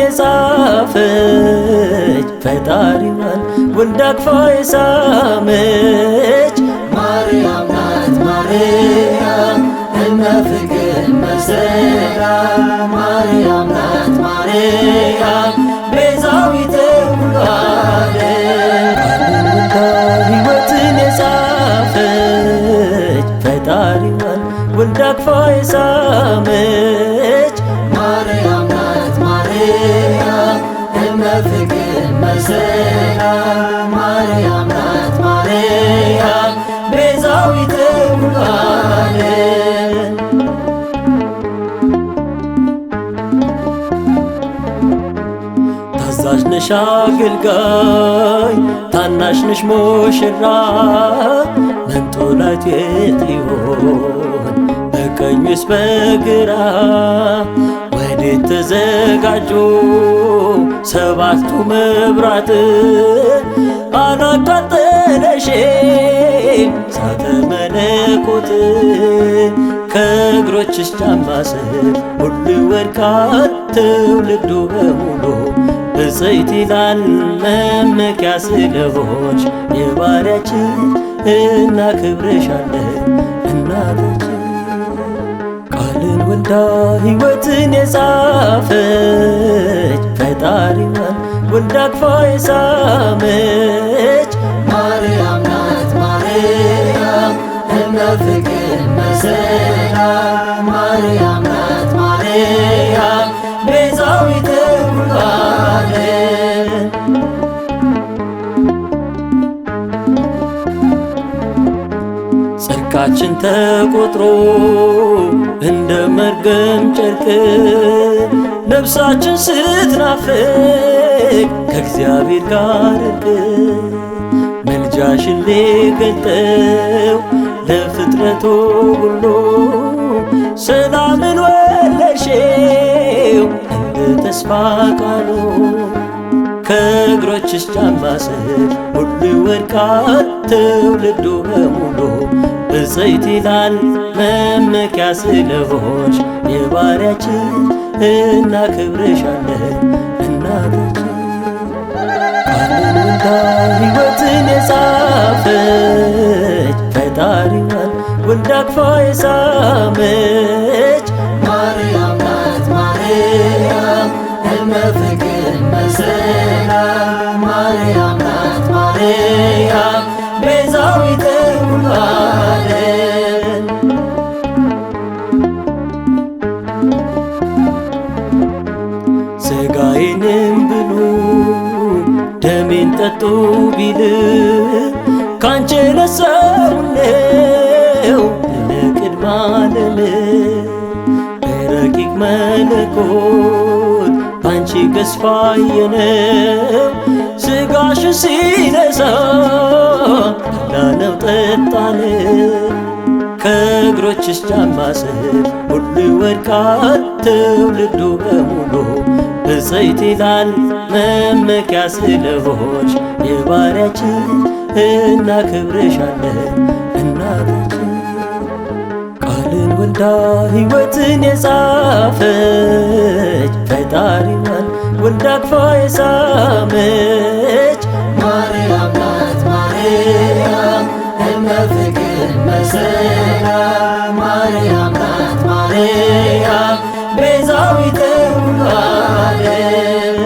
የጻፈች ፈጣሪዋን ወልዳ አቅፋ የሳመች ማርያም ናት ማርያም እመ ፍቅር መሰላል ማርያም ናት ማርያም ቤዛዊተ ኩሉ ዓለም ወልዳ ሕይወትን የጻፈች ፈጣሪዋን ወልዳ አቅፋ የሳመች ማርያም ናት ማርያም እመ ፍቅር መሰላል ማርያም ናት ማርያም ቤዛዊተ ኩሉ ዓለም ታዛዥ ነሽ አገልጋይ ታናሽ ነሽ ሙሽራ መንጦላዕት የት ይሆን በቀኝስ በግራ ወዴት ተዘጋጁ ሰባቱ መብራት አላቃጠለሽም እሳተ መለኮት ከእግሮችሽ ጫማ ስር ሁሉ ይወድቃል ትውልዱ በሙሉ ብፅዕት ይላል መመኪያ ስለሆንሽ የባሪያችን እናከብርሻለን እናታችን ቃልን ወልዳ ሕይወትን የጻፈች ፈጣሪዋን ወልዳ አቅፋ የሳመች ማርያም ናት ማርያም እመ ፍቅር መሰላል ማርያም ናት ማርያም ቤዛዊተ ኩሉ ዓለም ጽድቃችን ተቆጥሮ እንደ መርገም ጨርቅ ነፍሳችን ስትናፍቅ ከእግዚአብሔር ጋር እርቅ መልጃሽን ሊገልጠው ለፍጥረቱ ሁሉ ሰላምን ወለድሽው እንደ ተስፋ ቃሉ ከእግሮችሽ ጫማ ስር ሁሉ ይወድቃል ትውልዱ በሙሉ ብፅዕት ይላል መመኪያ ስለሆንሽ የባሪያችን እናከብርሻለን እናታችን ቃልን ወልዳ ሕይወትን የጻፈች ፈጣሪዋን ወልዳ አቅፋ የሳመች ማርያም ናት ማርያም እመ ፍቅር መሰላል ማርያም ናት ማርያም ቤዛዊተ ኩሉ ዓለም ሥጋዬንም ብሉ ደሜን ጠጡ ቢል ካንቺ የነሳው ለቅድመ ዓለም በረቂቅ መለኮት አንቺ ገዝፋ አየነው ሥጋሽን ሲነሳ በላነው ጠጣነው ከእግሮችሽ ጫማ ስር ሁሉ ይወድቃል ትውልዱ በሙሉ ብፅዕት ይላል መመኪያ ስለሆንሽ የባሪያችን እናከብርሻለን እናታችን ቃልን ወልዳ ሕይወትን የጻፈች ፈጣሪዋን ወልዳ አቅፋ የሳመች ማርያም ናት ማርያም እመ ፍቅር መሰላል ማርያም ናት ማርያም ቤዛዊተ ኩሉ ዓለም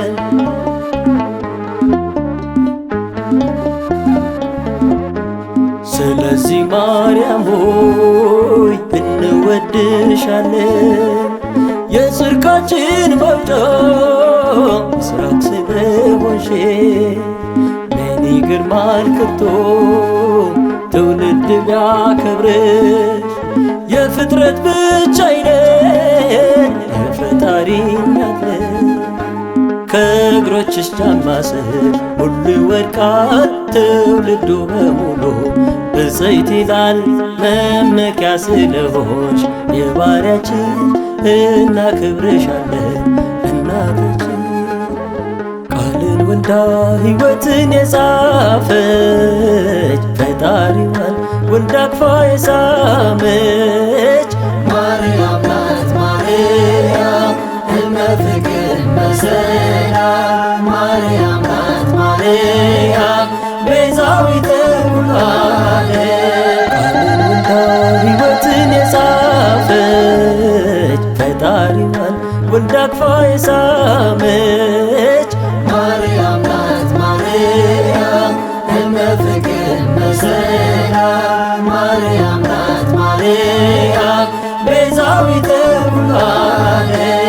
ስለዚህ ማርያም ሆይ እንወድሻለን የጽድቃችን መውጫ ምስራቅ ስለሆንሽ ምን ይገርማል ከቶ ትውልድ ቢያከብርሽ የፍጥረት ብቻ አይደል የፈጣሪ እናት ከእግሮችሽ ጫማ ስር ሁሉ ይወድቃል ትውልዱ በሙሉ ብፅዕት ይላል መመኪያ ስለሆንሽ የባሪያችን እናከብርሻለን እናታችን ቃልን ወልዳ ሕይወትን የጻፈች ፈጣሪዋን ወልዳ አቅፋ የሳመች ማርያም ናት ማርያም እመ ፍቅር መሰላል ቤዛዊተ ኩሉ ዓለም ቃልን ወልዳ ሕይወትን የጻፈች ፈጣሪዋን ወልዳ አቅፋ የሳመች ማርያም ናት ማርያም እመ ፍቅር መሰላል ማርያም ናት ማርያም ቤዛዊተ ኩሉ ዓለም